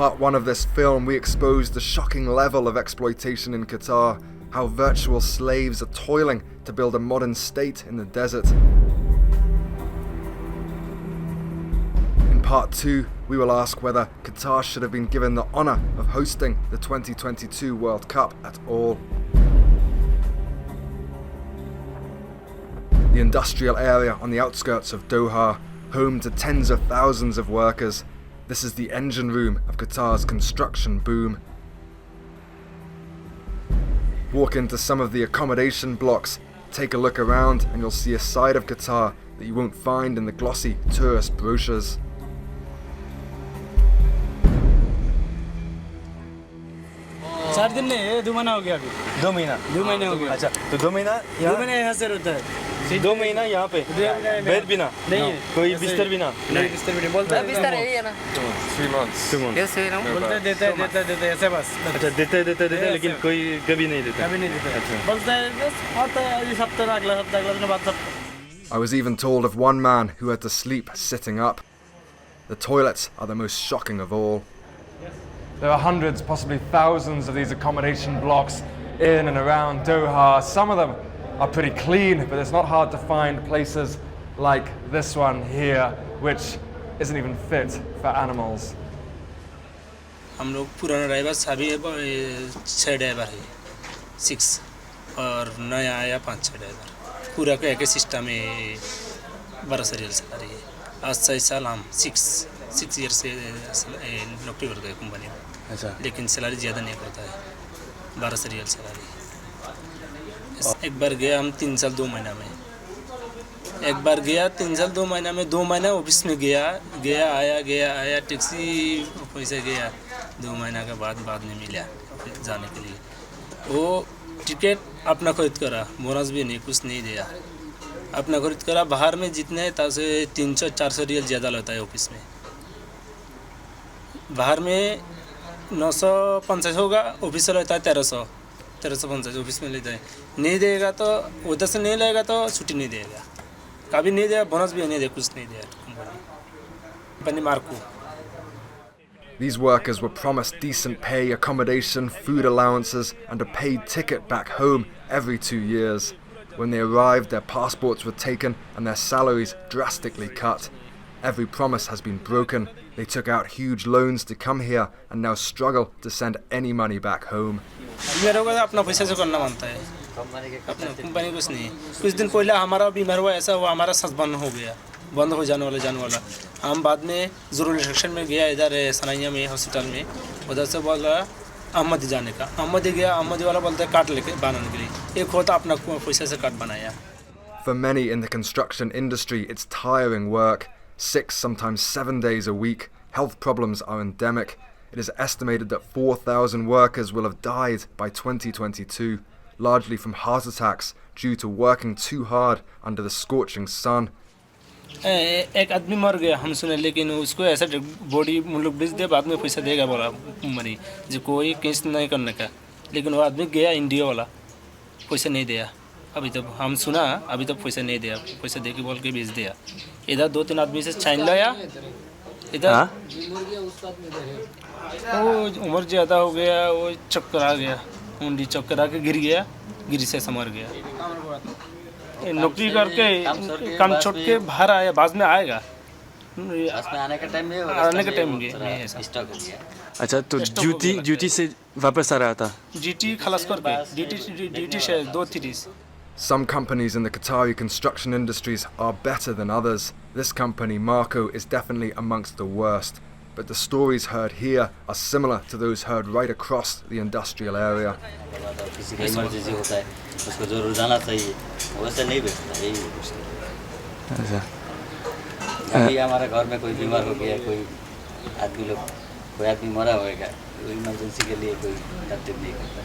part 1 of this film, we exposed the shocking level of exploitation in Qatar, how virtual slaves are toiling to build a modern state in the desert. In part 2, we will ask whether Qatar should have been given the honour of hosting the 2022 World Cup at all. The industrial area on the outskirts of Doha, home to tens of thousands of workers. This is the engine room of Qatar's construction boom. Walk into some of the accommodation blocks, take a look around, and you'll see a side of Qatar that you won't find in the glossy tourist brochures. दो महीना हो गया। अच्छा, तो 2 महीना यहाँ से रहता है। 2 महीना यहाँ पे बेड भी ना, नहीं कोई बिस्तर भी ना, नहीं बिस्तर भी नहीं बोलता है। बिस्तर है ये ना 3 months. 2 months Yes, बोलते हैं देता है ऐसे बस। अच्छा देते लेकिन कोई कभी नहीं देता। अच्छा बोलता है बस आता है इस हफ्ते अगला दिन बाद सब। I was even told of one man who had to sleep sitting up. The toilets are the most shocking of all. There are hundreds, possibly thousands of these accommodation blocks in and around Doha. Some of them are pretty clean, but it's not hard to find places like this one here, which isn't even fit for animals. हम लोग पुराना driver सभी 6 driver है 6 और नया आया 5-6 driver पूरा का एक सिस्टम है 12 रियल सैलरी है आज 6 साल हम 6 ईयर से नौकरी करते हैं कंपनी में। अच्छा लेकिन सैलरी ज़्यादा नहीं करता है 12 रियल सैलरी। एक बार गया हम 3 साल 2 महीना में एक बार गया 3 साल 2 महीना में 2 महीना ऑफिस में गया आया टैक्सी पैसे गया 2 महीना के बाद में मिला जाने के लिए। वो टिकट अपना खरीद करा बोनस भी नहीं कुछ नहीं दिया अपना खरीद करा। बाहर में जितने तासे 300-400 रियल ज़्यादा लगता है ऑफिस में। बाहर में 950 होगा ऑफिस से लेता है 1350 ऑफिस में लेता है। नहीं देगा तो उधर से नहीं लेगा तो छुट्टी नहीं देगा कभी नहीं दिया बोनस भी नहीं दिया कुछ नहीं दिया company Marco. These workers were promised decent pay, accommodation, food allowances, and a paid ticket back home every 2 years. When they arrived, their passports were taken and their salaries drastically cut. Every promise has been broken. They took out huge loans to come here and now struggle to send any money back home. मेरे को अपना पैसा से करना मानता है अपना company कुछ नहीं। कुछ दिन पहले हमारा बीमार हुआ ऐसा हुआ हमारा सांस बंद हो जाने वाला। हम बाद में ज़रूरी सेक्शन में गया इधर सनाइया में हॉस्पिटल में उधर से बोला अहमदी जाने का अहमदी गया अहमदी वाला बोलता है कार्ड लेके बनाने के लिए एक होता अपना पैसे से कार्ड बनाया। For many in the construction industry, it's tiring work. 6, sometimes 7 days a week. Health problems are endemic. It is estimated that 4,000 workers will have died by 2022, largely from heart attacks due to working too hard under the scorching sun. एक आदमी मर गया हम सुने लेकिन उसको ऐसा body मतलब बेच दे बाद में पैसा देगा बोला मरी जो कोई केस नहीं करने का। लेकिन वो आदमी गया इंडिया वाला पैसा नहीं दिया अभी तक हम सुना अभी तक पैसा नहीं दिया पैसा दे के बोल के बेच दिया। इधर 2-3 आदमी से छाइन लाया इधर वो उम्र ज़्यादा हो गया वो चक्कर आ गया मुंडी चक्कर आके गिरी से समर गया। नौकरी करके काम छोड़ के बाहर आया बाद में आएगा आने का टाइम में अच्छा तो ड्यूटी से वापस आ रहा था ड्यूटी खलास करके ड्यूटी से 2-3। Some companies in the Qatari construction industries are better than others. This company, Marco, is definitely amongst the worst. But the stories heard here are similar to those heard right across the industrial area. अभी हमारा घर में कोई बीमार हो गया कोई आदमी मरा होगा इमरजेंसी के लिए कोई तरतीब नहीं करता।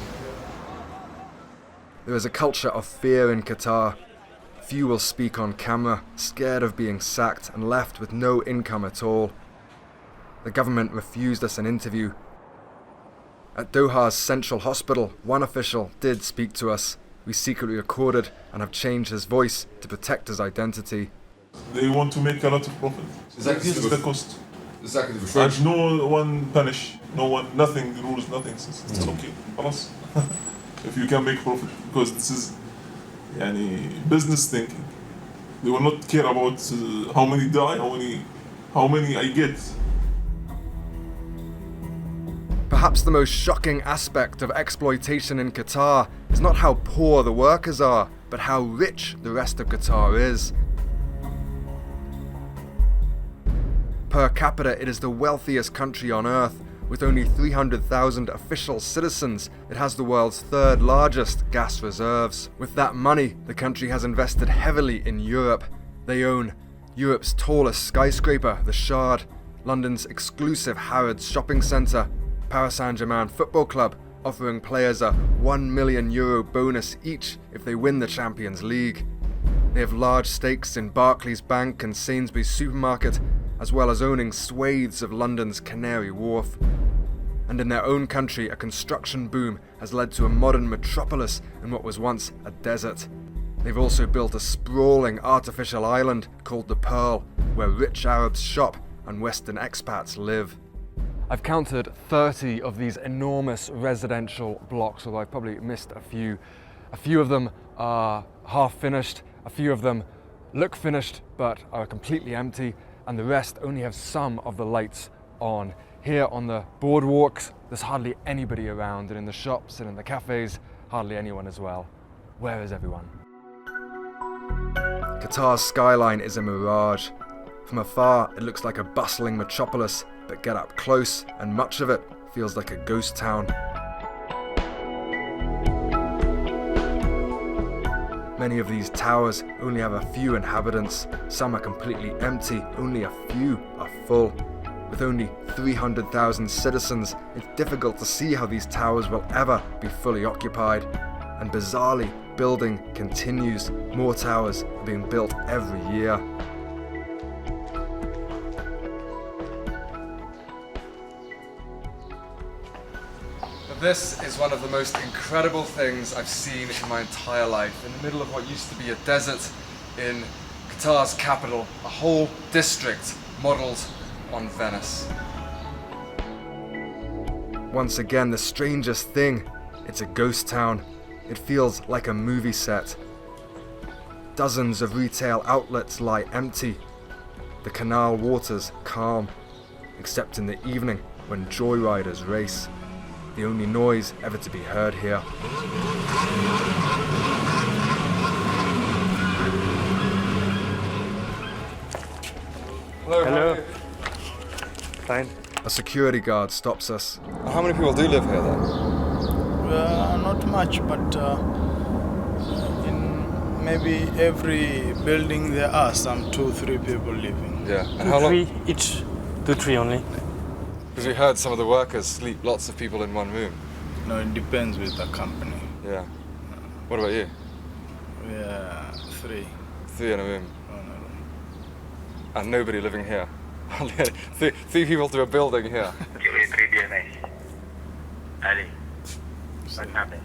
There is a culture of fear in Qatar. Few will speak on camera, scared of being sacked and left with no income at all. The government refused us an interview. At Doha's central hospital, one official did speak to us. We secretly recorded and have changed his voice to protect his identity. They want to make a lot of profit. This is the cost. Exactly the same. And no one punish, no one, nothing rules, nothing. It's okay. خلاص. If you can make profit, because this is business thinking. They will not care about how many die, how many I get. Perhaps the most shocking aspect of exploitation in Qatar is not how poor the workers are, but how rich the rest of Qatar is. Per capita, it is the wealthiest country on earth. With only 300,000 official citizens, it has the world's third largest gas reserves. With that money, the country has invested heavily in Europe. They own Europe's tallest skyscraper, the Shard, London's exclusive Harrods shopping centre, Paris Saint-Germain football club, offering players a €1 million bonus each if they win the Champions League. They have large stakes in Barclays Bank and Sainsbury's supermarket, as well as owning swathes of London's Canary Wharf. And in their own country, a construction boom has led to a modern metropolis in what was once a desert. They've also built a sprawling artificial island called the Pearl, where rich Arabs shop and Western expats live. I've counted 30 of these enormous residential blocks, although I've probably missed a few. A few of them are half finished, a few of them look finished but are completely empty, and the rest only have some of the lights on. Here on the boardwalks, there's hardly anybody around, and in the shops and in the cafes, hardly anyone as well. Where is everyone? Qatar's skyline is a mirage. From afar, it looks like a bustling metropolis, but get up close, and much of it feels like a ghost town. Many of these towers only have a few inhabitants, some are completely empty, only a few are full. With only 300,000 citizens, it's difficult to see how these towers will ever be fully occupied. And bizarrely, building continues. More towers are being built every year. This is one of the most incredible things I've seen in my entire life. In the middle of what used to be a desert in Qatar's capital, a whole district modelled on Venice. Once again, the strangest thing, it's a ghost town. It feels like a movie set. Dozens of retail outlets lie empty. The canal waters calm, except in the evening when joyriders race. The only noise ever to be heard here. Hello. Hello. Fine. A security guard stops us. How many people do live here then? Not much, but in maybe every building there are some 2-3 people living. Yeah. And how long? 2-3 each. 2-3 only. Because we heard some of the workers sleep lots of people in one room. No, it depends with the company. Yeah. What about you? Yeah, 3. 3 in a room. Oh, no. And nobody living here. three people to a building here. Ali, what happened?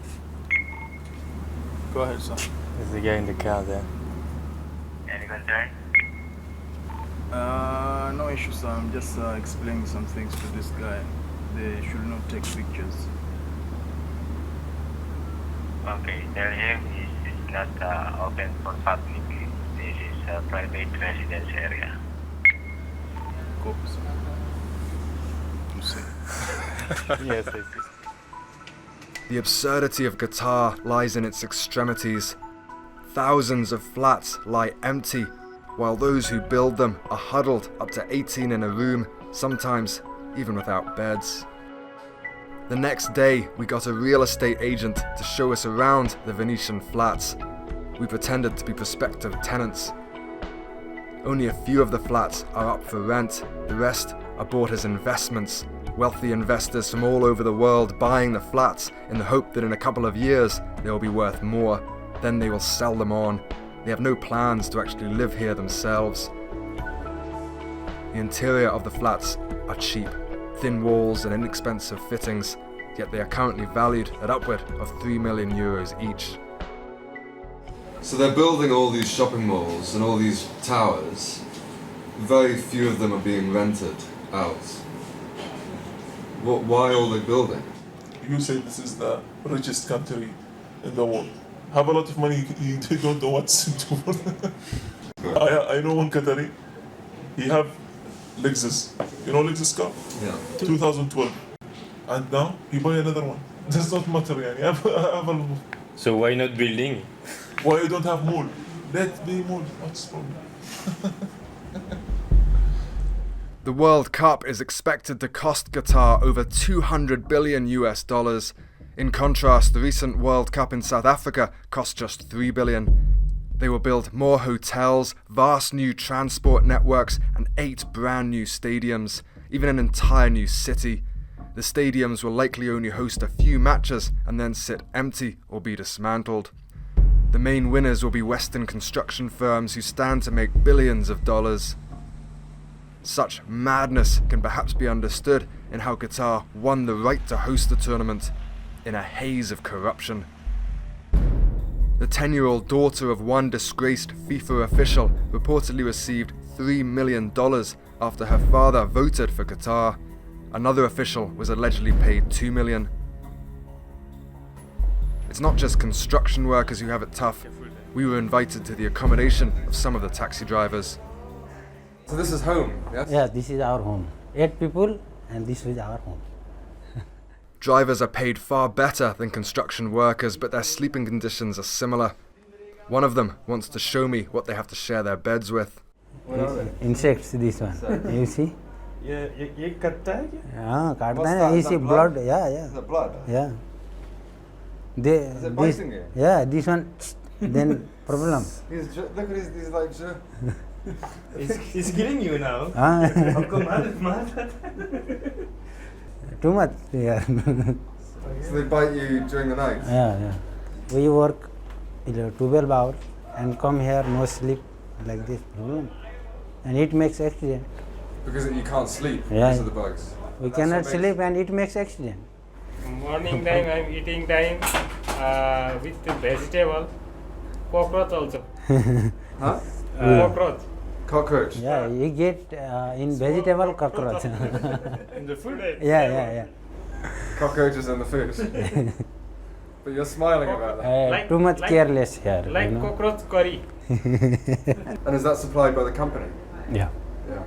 Go ahead, sir. There's the guy in the car there. Any concern? No issue, sir. I'm just explaining some things to this guy. They should not take pictures. Okay, tell him it's not open for public. This is a private residence area. Copy, sir. You see. Yes, I see. The absurdity of Qatar lies in its extremities. Thousands of flats lie empty, while those who build them are huddled up to 18 in a room, sometimes even without beds. The next day, we got a real estate agent to show us around the Venetian flats. We pretended to be prospective tenants. Only a few of the flats are up for rent, the rest are bought as investments. Wealthy investors from all over the world buying the flats in the hope that in a couple of years they will be worth more. Then they will sell them on. They have no plans to actually live here themselves. The interior of the flats are cheap, thin walls and inexpensive fittings, yet they are currently valued at upward of €3 million each. So they're building all these shopping malls and all these towers. Very few of them are being rented. out. Why all the building? You say this is the richest country in the world. Have a lot of money, you don't know what's into. I know one Qatari, he have Lexus. You know Lexus car? Yeah. 2012. And now he buy another one. Does not matter, yani. So why not building? Why you don't have mall? Let me mall. What's the problem? The World Cup is expected to cost Qatar over $200 billion US. In contrast, the recent World Cup in South Africa cost just $3 billion. They will build more hotels, vast new transport networks, and 8 brand new stadiums, even an entire new city. The stadiums will likely only host a few matches and then sit empty or be dismantled. The main winners will be Western construction firms who stand to make billions of dollars. Such madness can perhaps be understood in how Qatar won the right to host the tournament in a haze of corruption. The 10-year-old daughter of one disgraced FIFA official reportedly received $3 million after her father voted for Qatar. Another official was allegedly paid $2 million. It's not just construction workers who have it tough. We were invited to the accommodation of some of the taxi drivers. So this is home, yes? Yeah, this is our home. 8 people and this is our home. Drivers are paid far better than construction workers, but their sleeping conditions are similar. One of them wants to show me what they have to share their beds with. Insects, this one. You see? Yeah, you cut that? You see blood, yeah. Is that blood? Yeah. Is it biting you? Yeah, this one, then problem. Look at he's like... He's killing you now. Too much, yeah. So they bite you during the night? Yeah. We work 12 hours and come here, no sleep, like this problem. And it makes accident. Because you can't sleep Yeah. because of the bugs? We cannot sleep and it makes accident. Morning time I'm eating time with vegetable, cockroach also. Huh? Cockroach. Cockroach? Yeah, you get in vegetable cockroach. In the food. Yeah. Cockroaches in the food. But you're smiling about that. Too much careless here. Like you know? cockroach curry. And is that supplied by the company? Yeah. Yeah.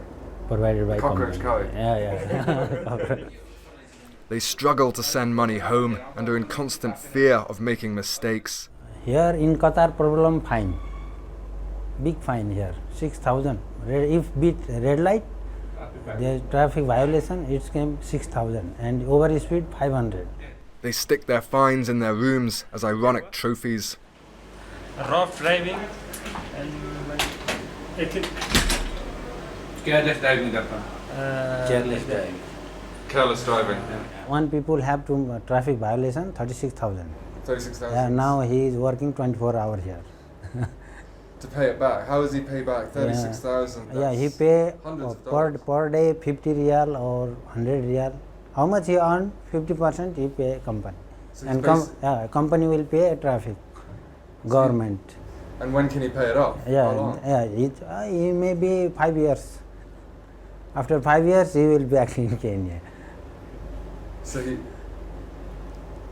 Provided by Cockroach company. curry. Yeah. They struggle to send money home and are in constant fear of making mistakes. Here in Qatar, problem fine. Big fine here, 6,000. If beat red light, the traffic violation, it came 6,000 and over speed 500. They stick their fines in their rooms as ironic trophies. Rough driving and Careless driving. Careless driving. Careless driving. One people have to traffic violation 36,000. 36,000. Yeah, now he is working 24 hours here. To pay it back. How does he pay back 36,000? Yeah, he pay hundreds of dollars. per day 50 real or 100 real. How much he earn? 50% he pay company. So And he's company will pay traffic, government. And when can he pay it off? How long? He may be 5 years. After 5 years, he will be back in Kenya. So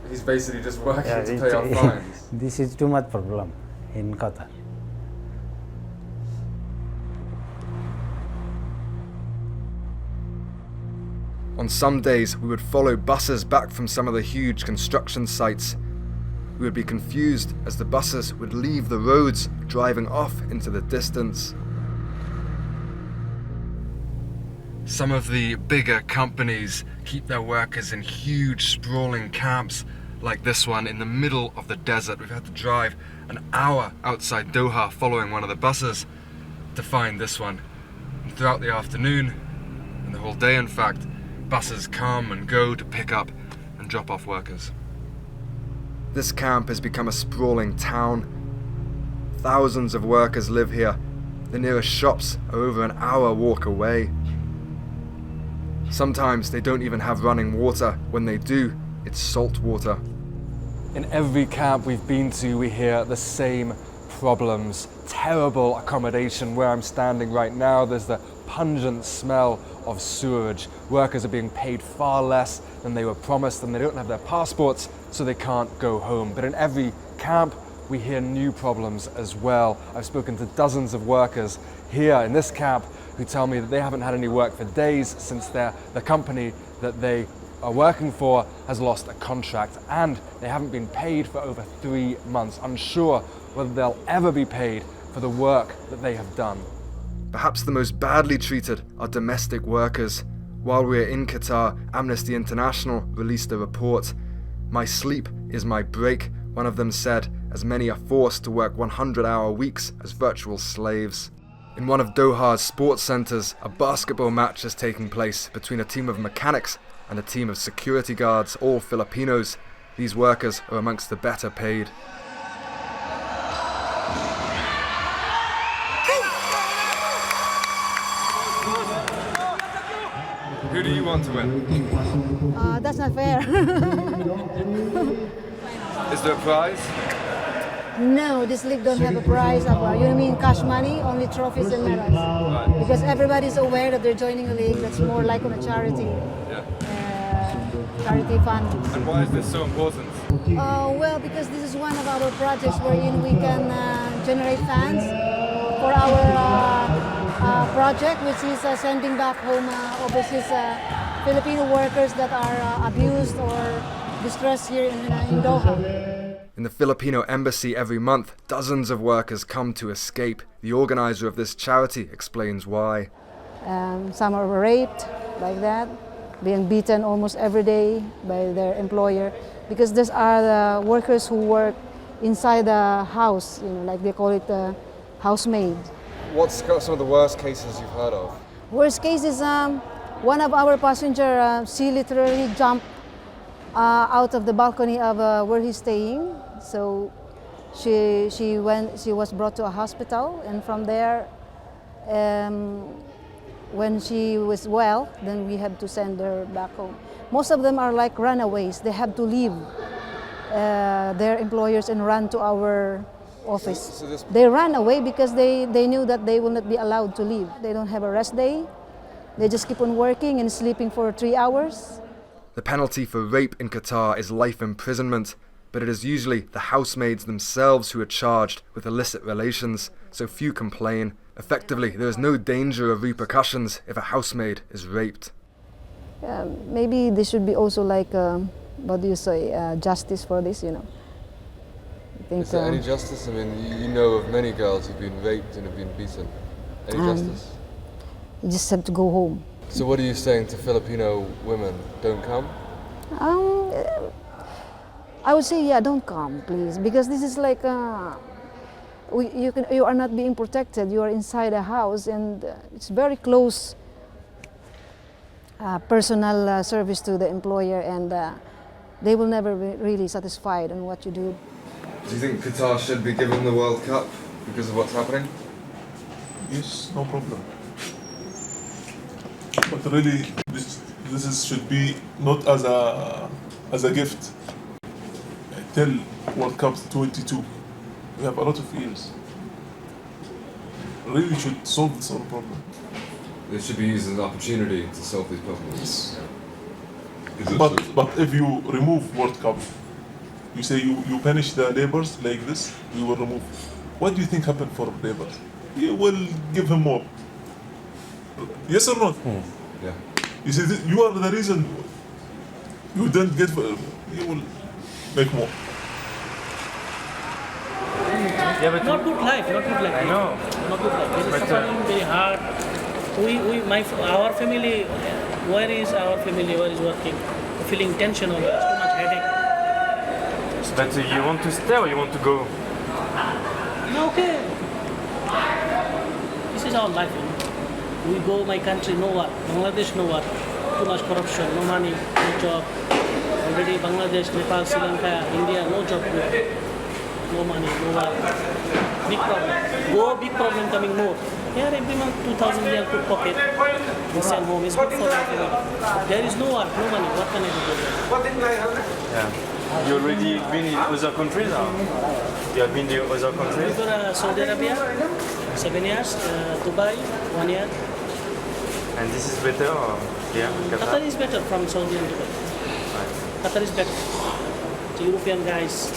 he's basically just working to pay off fines. This is too much problem in Qatar. On some days, we would follow buses back from some of the huge construction sites. We would be confused as the buses would leave the roads, driving off into the distance. Some of the bigger companies keep their workers in huge sprawling camps like this one in the middle of the desert. We've had to drive an hour outside Doha following one of the buses to find this one. And throughout the afternoon, and the whole day in fact, buses come and go to pick up and drop off workers. This camp has become a sprawling town. Thousands of workers live here. The nearest shops are over an hour walk away. Sometimes they don't even have running water. When they do, it's salt water. In every camp we've been to, we hear the same problems, terrible accommodation. Where I'm standing right now, there's the pungent smell of sewage. Workers are being paid far less than they were promised, and they don't have their passports, so they can't go home. But in every camp, we hear new problems as well. I've spoken to dozens of workers here in this camp who tell me that they haven't had any work for days since the company that they are working for has lost a contract, and they haven't been paid for over 3 months, unsure whether they'll ever be paid for the work that they have done. Perhaps the most badly treated are domestic workers. While we are in Qatar, Amnesty International released a report. "My sleep is my break," one of them said, as many are forced to work 100-hour weeks as virtual slaves. In one of Doha's sports centres, a basketball match is taking place between a team of mechanics and a team of security guards, all Filipinos. These workers are amongst the better paid. Who do you want to win? That's not fair. Is there a prize? No, this league don't have a prize. You mean cash money? Only trophies and medals. Right. Because everybody's aware that they're joining a league that's more like on a charity, charity fund. And why is this so important? Well, because this is one of our projects wherein we can generate funds for our project, which is sending back home overseas Filipino workers that are abused or distressed here in Doha. In the Filipino embassy every month, dozens of workers come to escape. The organizer of this charity explains why. Some are raped like that, being beaten almost every day by their employer, because these are the workers who work inside the house, like they call it housemaid. What's some of the worst cases you've heard of? Worst case is one of our passengers, she literally jumped out of the balcony of where he's staying. So she was brought to a hospital, and from there, when she was well, then we had to send her back home. Most of them are like runaways. They have to leave their employers and run to our office. They ran away because they knew that they will not be allowed to leave. They don't have a rest day. They just keep on working and sleeping for 3 hours. The penalty for rape in Qatar is life imprisonment, but it is usually the housemaids themselves who are charged with illicit relations, so few complain. Effectively, there is no danger of repercussions if a housemaid is raped. Maybe there should be also like, what do you say, justice for this, I think, Is there any justice? I mean, you know of many girls who've been raped and have been beaten. Any justice? You just have to go home. So what are you saying to Filipino women? Don't come? I would say, yeah, don't come, please, because this is like you are not being protected. You are inside a house, and it's very close personal service to the employer, and they will never be really satisfied on what you do. Do you think Qatar should be given the World Cup because of what's happening? Yes, no problem. But really, should be not as a gift. Till World Cup 22, we have a lot of years. Really should solve this whole problem. It should be used as an opportunity to solve these problems. Yes. But if you remove World Cup, you say you punish the laborers like this, we will remove. What do you think happened for laborers? You will give him more. Yes or not? Yeah. You see, you are the reason you don't get. You will make more. Yeah, but not good life. I know. Not good life. This is suffering very hard. Our family, where is our family? Where is working? Feeling tension always, too much headache. But you want to stay or you want to go? Okay. This is our life. We go my country, no work. Bangladesh, no work. Too much corruption, no money, no job. Already Bangladesh, Nepal, Sri Lanka, India, no job. No money, no work. Big problem. Go, big problem coming more. Here every month 2,000 riyal to pocket. We send home. It's good for our family. There is no work, no money. What can I do? Yeah. You already been in other countries? Or? You have been to other We countries? go to Saudi Arabia, 7 years, Dubai, 1 year. And this is better or here in Qatar Qatar? is better from Saudi and Dubai. Qatar is better. The European guys,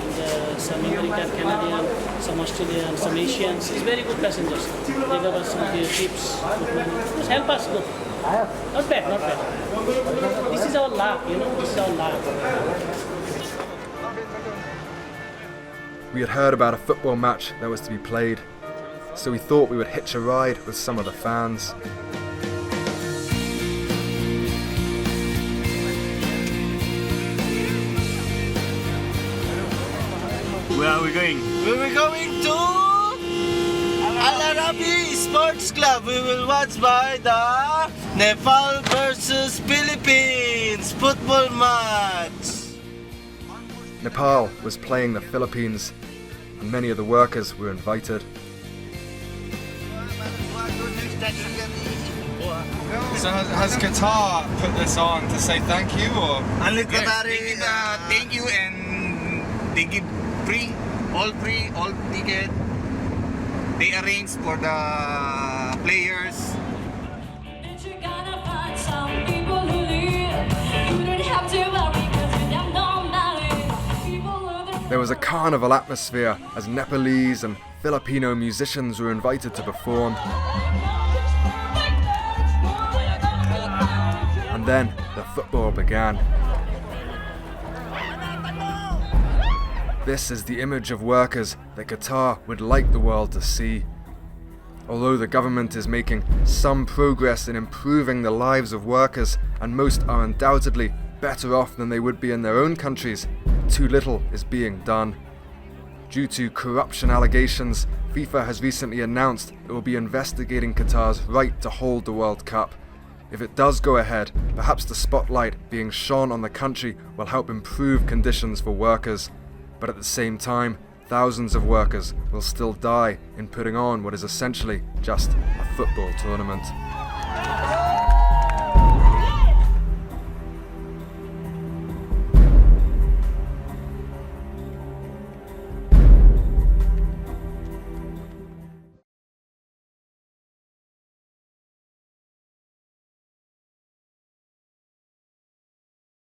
and some American, Canadian, some Australian, some Asians. It's very good passengers. They give us some tips, good money. Just help us good. Not bad, not bad. This is our luck, this is our luck. We had heard about a football match that was to be played, so we thought we would hitch a ride with some of the fans. Where are we going? We're going to Al Arabi Sports Club. We will watch by the Nepal versus Philippines football match. Nepal was playing the Philippines, and many of the workers were invited. So has Qatar put this on to say thank you, or? Only Qatari, thank you, and they give free, all ticket. They arrange for the players. There was a carnival atmosphere as Nepalese and Filipino musicians were invited to perform. And then the football began. This is the image of workers that Qatar would like the world to see. Although the government is making some progress in improving the lives of workers, and most are undoubtedly better off than they would be in their own countries, too little is being done. Due to corruption allegations, FIFA has recently announced it will be investigating Qatar's right to hold the World Cup. If it does go ahead, perhaps the spotlight being shone on the country will help improve conditions for workers. But at the same time, thousands of workers will still die in putting on what is essentially just a football tournament.